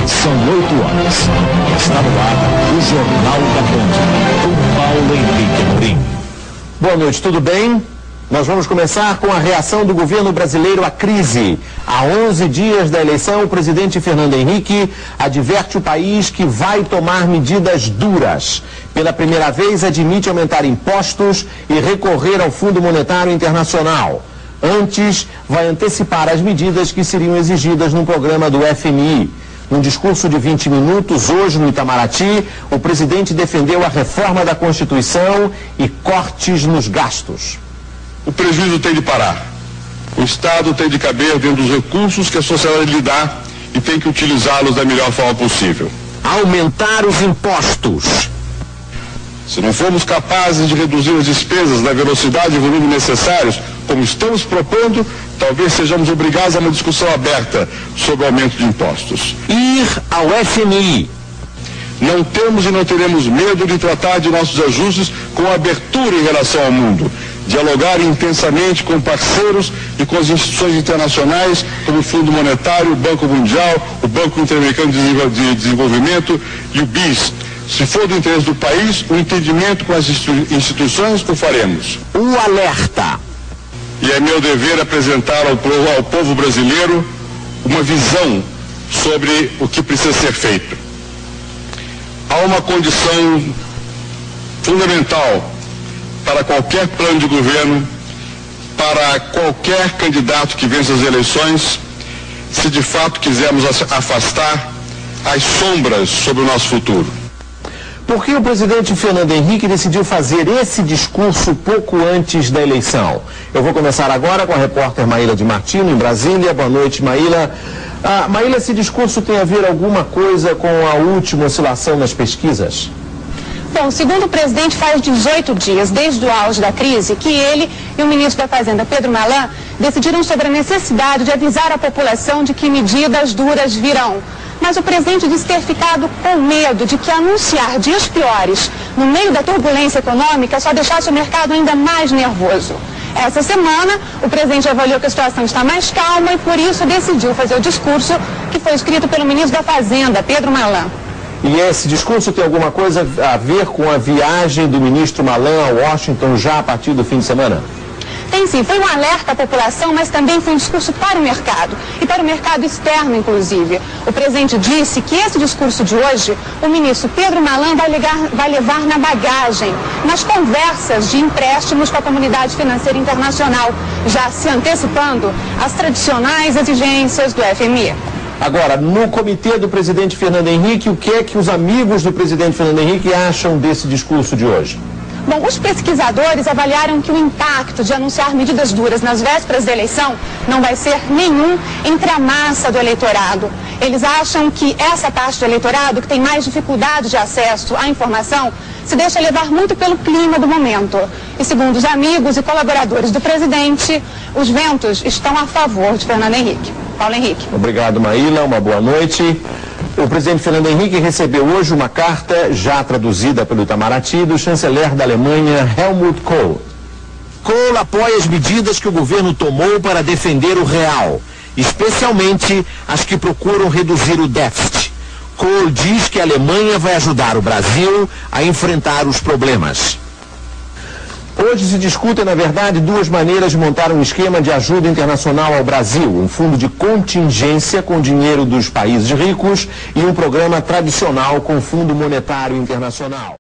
São 8 horas. Está no ar o Jornal da Band, com Paulo Henrique Amorim. Boa noite, tudo bem? Nós vamos começar com a reação do governo brasileiro à crise. Há 11 dias da eleição, o presidente Fernando Henrique adverte o país que vai tomar medidas duras. Pela primeira vez, admite aumentar impostos e recorrer ao Fundo Monetário Internacional. Antes, vai antecipar as medidas que seriam exigidas no programa do FMI. Num discurso de 20 minutos, hoje no Itamaraty, o presidente defendeu a reforma da Constituição e cortes nos gastos. O prejuízo tem de parar. O Estado tem de caber dentro dos recursos que a sociedade lhe dá e tem que utilizá-los da melhor forma possível. Aumentar os impostos. Se não formos capazes de reduzir as despesas na velocidade e volume necessários, como estamos propondo, talvez sejamos obrigados a uma discussão aberta sobre o aumento de impostos. Ir ao FMI. Não temos e não teremos medo de tratar de nossos ajustes com abertura em relação ao mundo. Dialogar intensamente com parceiros e com as instituições internacionais, como o Fundo Monetário, o Banco Mundial, o Banco Interamericano de Desenvolvimento e o BIS. Se for do interesse do país, o entendimento com as instituições, o faremos. O alerta. E é meu dever apresentar ao povo brasileiro uma visão sobre o que precisa ser feito. Há uma condição fundamental para qualquer plano de governo, para qualquer candidato que vença as eleições, se de fato quisermos afastar as sombras sobre o nosso futuro. Por que o presidente Fernando Henrique decidiu fazer esse discurso pouco antes da eleição? Eu vou começar agora com a repórter Maíla de Martino, em Brasília. Boa noite, Maíla. Maíla, esse discurso tem a ver alguma coisa com a última oscilação nas pesquisas? Bom, segundo o presidente, faz 18 dias, desde o auge da crise, que ele e o ministro da Fazenda, Pedro Malan, decidiram sobre a necessidade de avisar a população de que medidas duras virão. Mas o presidente disse ter ficado com medo de que anunciar dias piores no meio da turbulência econômica só deixasse o mercado ainda mais nervoso. Essa semana, o presidente avaliou que a situação está mais calma e por isso decidiu fazer o discurso que foi escrito pelo ministro da Fazenda, Pedro Malan. E esse discurso tem alguma coisa a ver com a viagem do ministro Malan a Washington já a partir do fim de semana? Tem sim, foi um alerta à população, mas também foi um discurso para o mercado, e para o mercado externo, inclusive. O presidente disse que esse discurso de hoje, o ministro Pedro Malan vai levar na bagagem, nas conversas de empréstimos com a comunidade financeira internacional, já se antecipando às tradicionais exigências do FMI. Agora, no comitê do presidente Fernando Henrique, o que é que os amigos do presidente Fernando Henrique acham desse discurso de hoje? Bom, os pesquisadores avaliaram que o impacto de anunciar medidas duras nas vésperas da eleição não vai ser nenhum entre a massa do eleitorado. Eles acham que essa parte do eleitorado, que tem mais dificuldade de acesso à informação, se deixa levar muito pelo clima do momento. E segundo os amigos e colaboradores do presidente, os ventos estão a favor de Fernando Henrique. Paulo Henrique. Obrigado, Maíla. Uma boa noite. O presidente Fernando Henrique recebeu hoje uma carta, já traduzida pelo Itamaraty, do chanceler da Alemanha, Helmut Kohl. Kohl apoia as medidas que o governo tomou para defender o real, especialmente as que procuram reduzir o déficit. Kohl diz que a Alemanha vai ajudar o Brasil a enfrentar os problemas. Hoje se discutem, na verdade, duas maneiras de montar um esquema de ajuda internacional ao Brasil. Um fundo de contingência com dinheiro dos países ricos e um programa tradicional com Fundo Monetário Internacional.